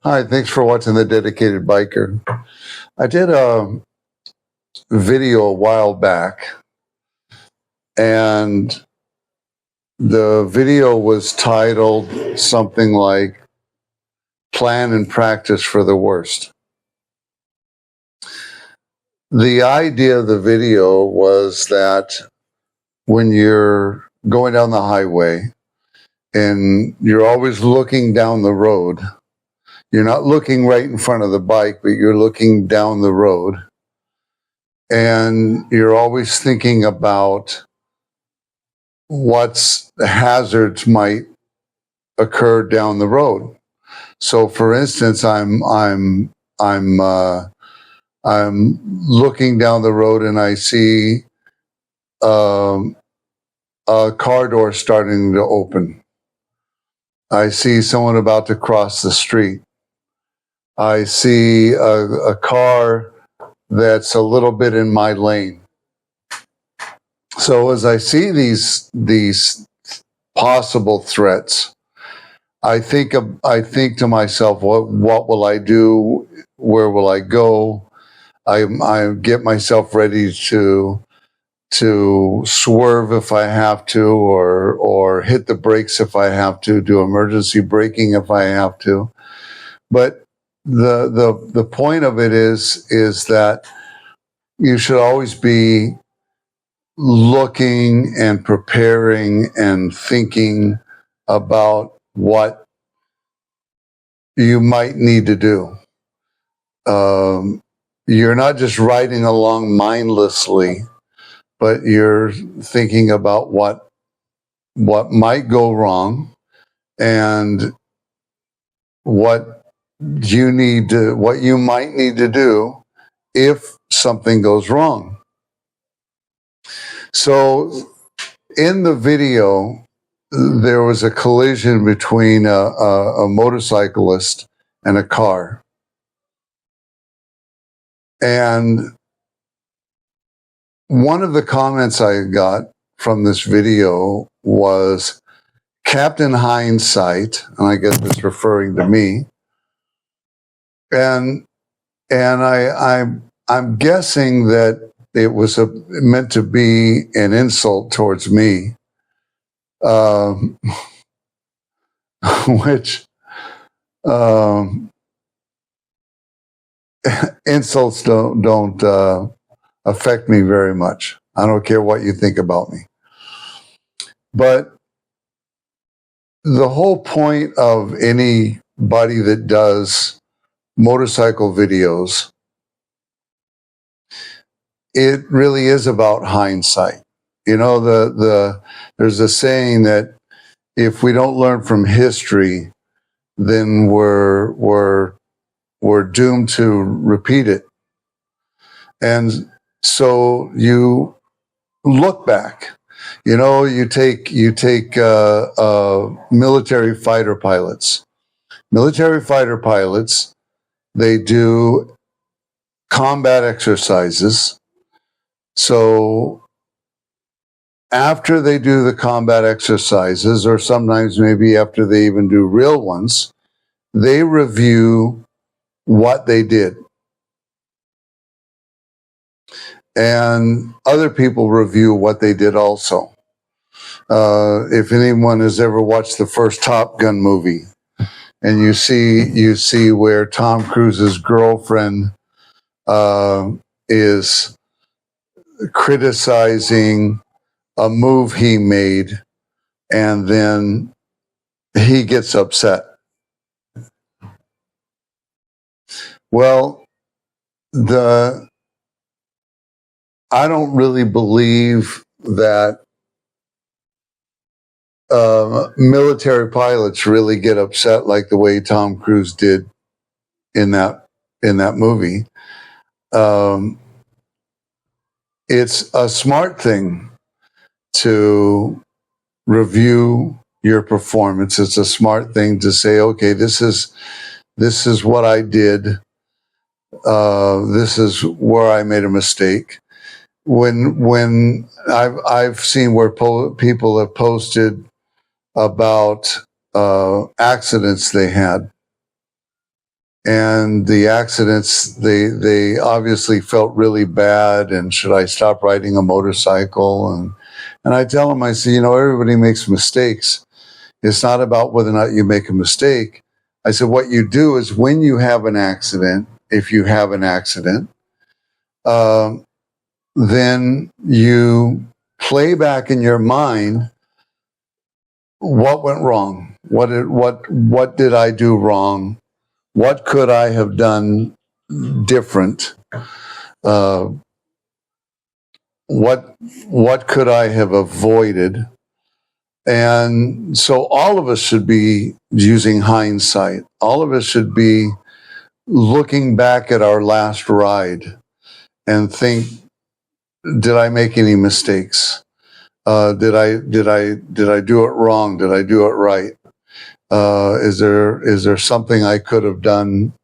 Hi, thanks for watching The Dedicated Biker. I did a video a while back, and the video was titled something like Plan and Practice for the Worst. The idea of the video was that when you're going down the highway and you're always looking down the road, you're not looking right in front of the bike, but you're looking down the road. And you're always thinking about what's hazards might occur down the road. So, for instance, I'm looking down the road and I see um, a car door starting to open. I see someone about to cross the street. I see a car that's a little bit in my lane. So as I see these possible threats, I think to myself, what will I do? Where will I go? I get myself ready to swerve if I have to, or hit the brakes if I have to, do emergency braking if I have to. But the point of it is that you should always be looking and preparing and thinking about what you might need to do. You're not just riding along mindlessly, but you're thinking about what might go wrong and what you might need to do if something goes wrong. So in the video, there was a collision between a motorcyclist and a car. And one of the comments I got from this video was Captain Hindsight, and I guess it's referring to me. And I'm guessing that it was meant to be an insult towards me, which insults don't affect me very much. I don't care what you think about me. But the whole point of anybody that does motorcycle videos, it really is about hindsight. You know, there's a saying that if we don't learn from history, then we're doomed to repeat it. And so you look back. You know, you take military fighter pilots. Military fighter pilots, they do combat exercises. So after they do the combat exercises, or sometimes maybe after they even do real ones, they review what they did. And other people review what they did also. If anyone has ever watched the first Top Gun movie, and you see where Tom Cruise's girlfriend is criticizing a move he made, and then he gets upset. Well, I don't really believe that military pilots really get upset like the way Tom Cruise did in that movie. It's a smart thing to review your performance. It's a smart thing to say, okay, this is what I did. This is where I made a mistake. When I've seen where people have posted about accidents they had, and the accidents, they obviously felt really bad, and should I stop riding a motorcycle? And I tell them, I say, everybody makes mistakes. It's not about whether or not you make a mistake. I said, what you do is when you have an accident, if you have an accident, then you play back in your mind what went wrong. What did I do wrong? What could I have done different? What could I have avoided? And so all of us should be using hindsight. All of us should be looking back at our last ride and think, did I make any mistakes? Did I do it wrong? Did I do it right? Is there something I could have done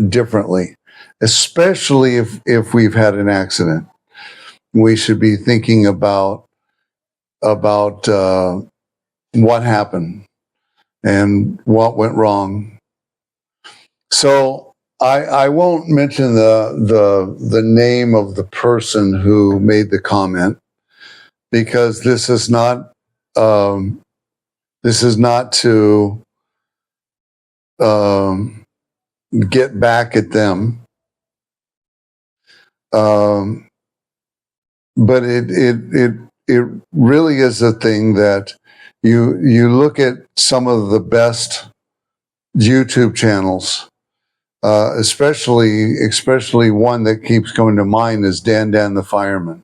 differently? Especially if we've had an accident, we should be thinking about what happened and what went wrong. So I won't mention the name of the person who made the comment, because this is not to get back at them, but it really is a thing that you look at some of the best YouTube channels, especially one that keeps coming to mind is Dan the Fireman.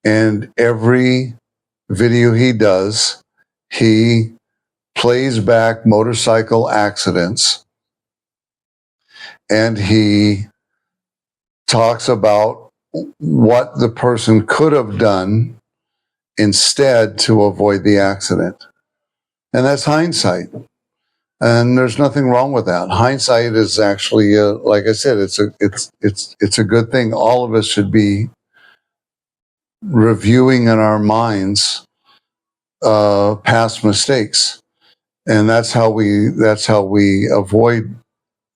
And every video he does, he plays back motorcycle accidents, and he talks about what the person could have done instead to avoid the accident. And that's hindsight. And there's nothing wrong with that. Hindsight is actually, like I said, it's a good thing. All of us should be reviewing in our minds past mistakes, and that's how we avoid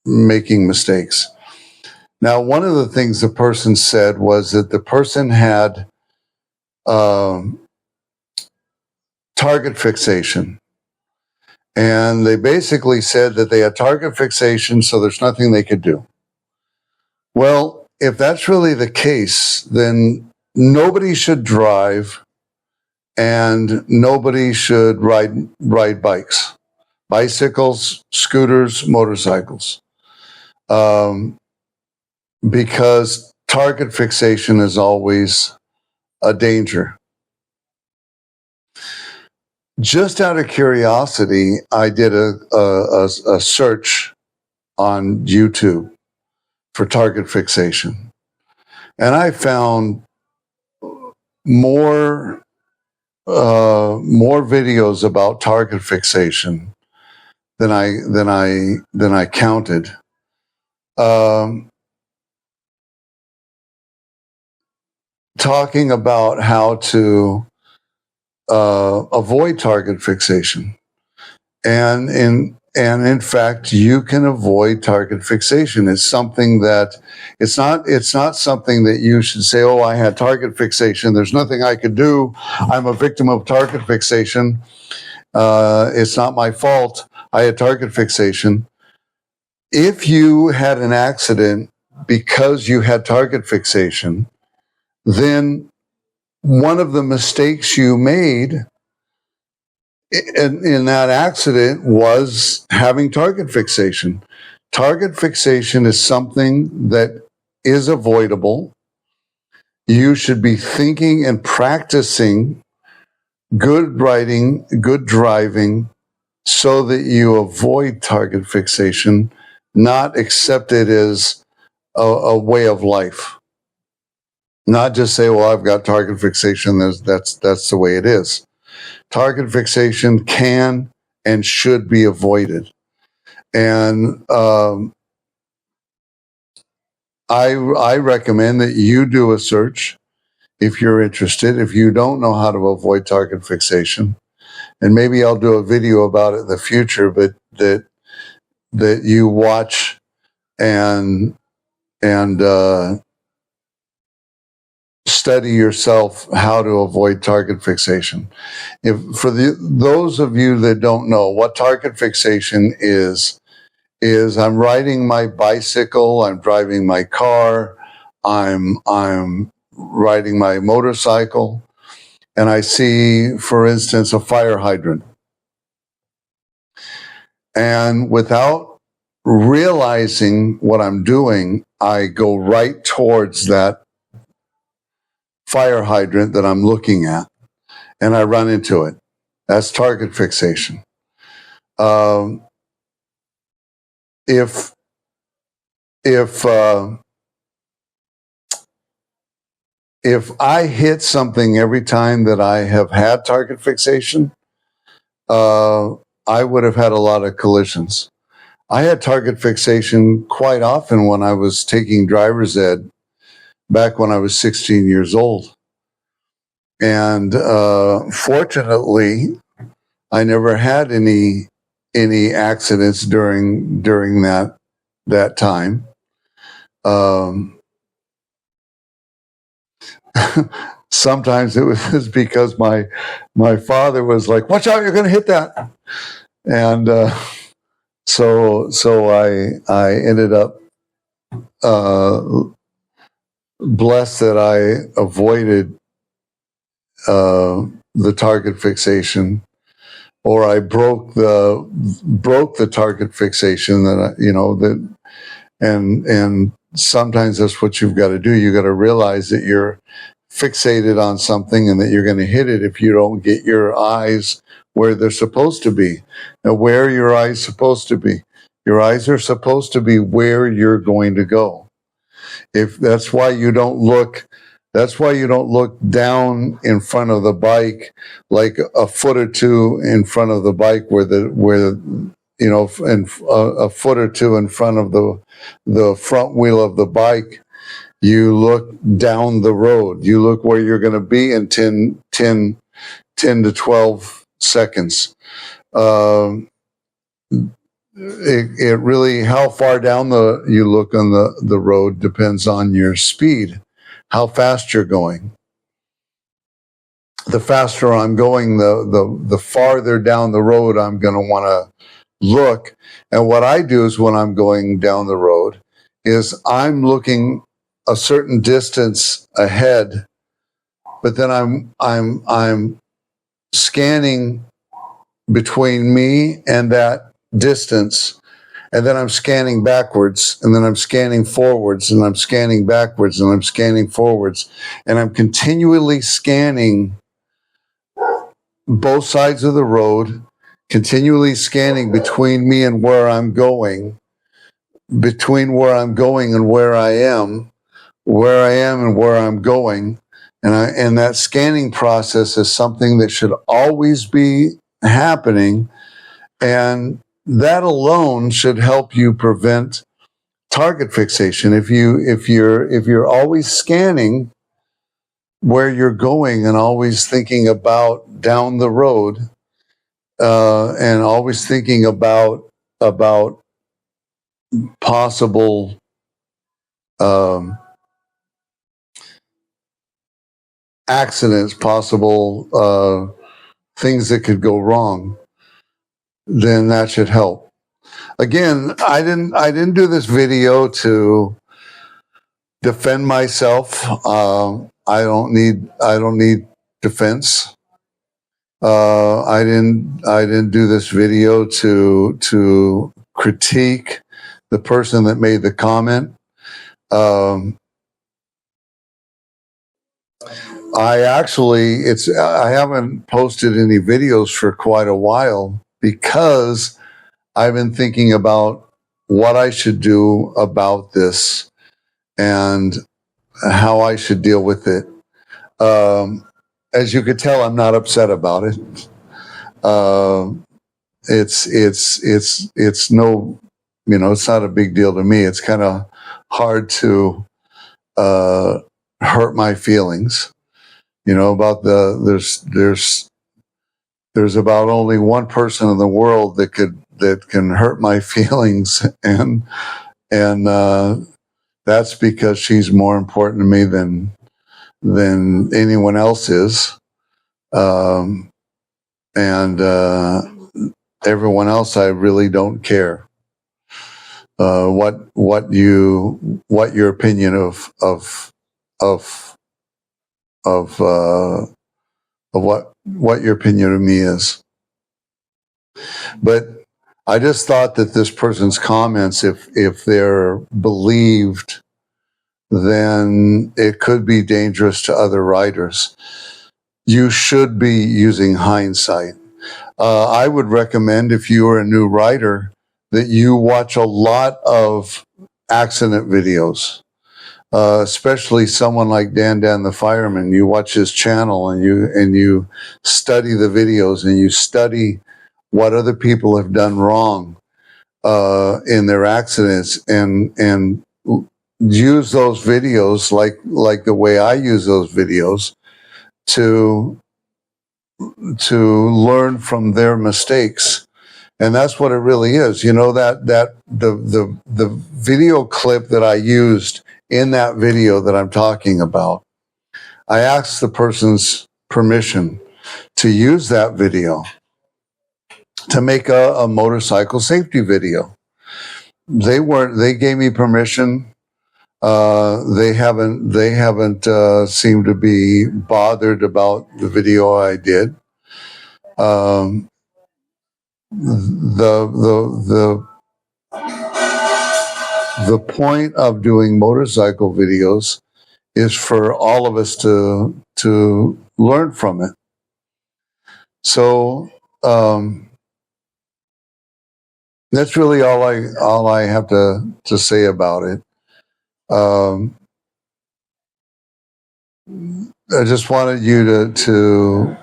making mistakes. Now, one of the things the person said was that the person had target fixation. And they basically said that they had target fixation, so there's nothing they could do. Well, if that's really the case, then nobody should drive and nobody should ride bikes, bicycles, scooters, motorcycles, because target fixation is always a danger. Just out of curiosity, I did a search on YouTube for target fixation, and I found more videos about target fixation than I counted. Talking about how to avoid target fixation, and in fact, you can avoid target fixation. It's something that it's not something that you should say, oh, I had target fixation, there's nothing I could do, I'm a victim of target fixation, it's not my fault, I had target fixation. If you had an accident because you had target fixation, then one of the mistakes you made in that accident was having target fixation. Target fixation is something that is avoidable. You should be thinking and practicing good riding, good driving, so that you avoid target fixation, not accept it as a way of life. Not just say, well, I've got target fixation, that's the way it is. Target fixation can and should be avoided. And I recommend that you do a search if you're interested, if you don't know how to avoid target fixation. And maybe I'll do a video about it in the future, but that you watch and study yourself how to avoid target fixation. If for those of you that don't know what target fixation is I'm riding my bicycle, I'm driving my car, I'm riding my motorcycle, and I see, for instance, a fire hydrant. And without realizing what I'm doing, I go right towards that fire hydrant that I'm looking at, and I run into it. That's target fixation. If I hit something every time that I have had target fixation, I would have had a lot of collisions. I had target fixation quite often when I was taking driver's ed back when I was 16 years old. And fortunately, I never had any accidents during that time. Sometimes it was because my father was like, "Watch out, you're going to hit that," and so I ended up blessed that I avoided the target fixation, or I broke the target fixation that and sometimes that's what you've got to do. You got to realize that you're fixated on something and that you're going to hit it if you don't get your eyes where they're supposed to be. Now, where are your eyes supposed to be? Your eyes are supposed to be where you're going to go. If that's why you don't look down in front of the bike, like a foot or two in front of the bike and a foot or two in front of the front wheel of the bike. You look down the road. You look where you're going to be in 10 to 12 seconds. It really, how far down you look on the road depends on your speed, how fast you're going. The faster I'm going, the farther down the road I'm going to want to look. And what I do is when I'm going down the road is I'm looking a certain distance ahead, but then I'm scanning between me and that distance, and then I'm scanning backwards, and then I'm scanning forwards, and I'm scanning backwards, and I'm scanning forwards, and I'm continually scanning both sides of the road, continually scanning between me and where I'm going, between where I'm going and where I am and where I'm going. And that scanning process is something that should always be happening. And that alone should help you prevent target fixation. If you're always scanning where you're going and always thinking about down the road, and always thinking about possible accidents, possible things that could go wrong, then that should help. Again, I didn't do this video to defend myself. I don't need defense. I didn't do this video to critique the person that made the comment. I haven't posted any videos for quite a while because I've been thinking about what I should do about this and how I should deal with it. As you could tell, I'm not upset about it. It's no, it's not a big deal to me. It's kind of hard to hurt my feelings. About there's about only one person in the world that can hurt my feelings, and and that's because she's more important to me than anyone else is, and everyone else I really don't care. What your opinion of what your opinion of me is. But I just thought that this person's comments, if they're believed, then it could be dangerous to other writers. You should be using hindsight. I would recommend, if you are a new writer, that you watch a lot of accident videos, especially someone like Dan the Fireman. You watch his channel and you study the videos and you study what other people have done wrong in their accidents, and use those videos like the way I use those videos to learn from their mistakes. And that's what it really is. You know, that the video clip that I used in that video that I'm talking about, I asked the person's permission to use that video to make a motorcycle safety video. They gave me permission. They haven't seemed to be bothered about the video I did. The point of doing motorcycle videos is for all of us to learn from it. So that's really all I have to say about it. I just wanted you to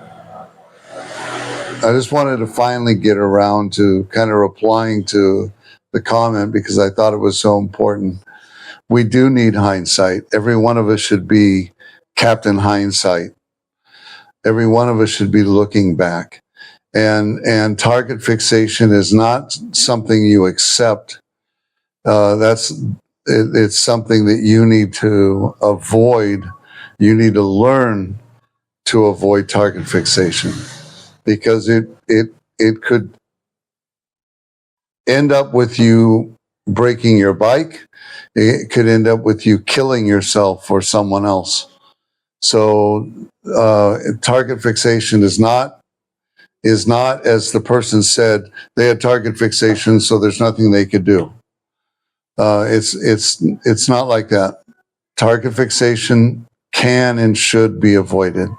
I just wanted to finally get around to kind of replying to the comment, because I thought it was so important. We do need hindsight. Every one of us should be Captain Hindsight. Every one of us should be looking back. And target fixation is not something you accept. It's something that you need to avoid. You need to learn to avoid target fixation, because it could end up with you breaking your bike. It could end up with you killing yourself or someone else. So target fixation is not, as the person said, they had target fixation, so there's nothing they could do. It's not like that. Target fixation can and should be avoided.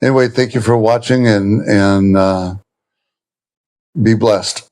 Anyway, thank you for watching, and be blessed.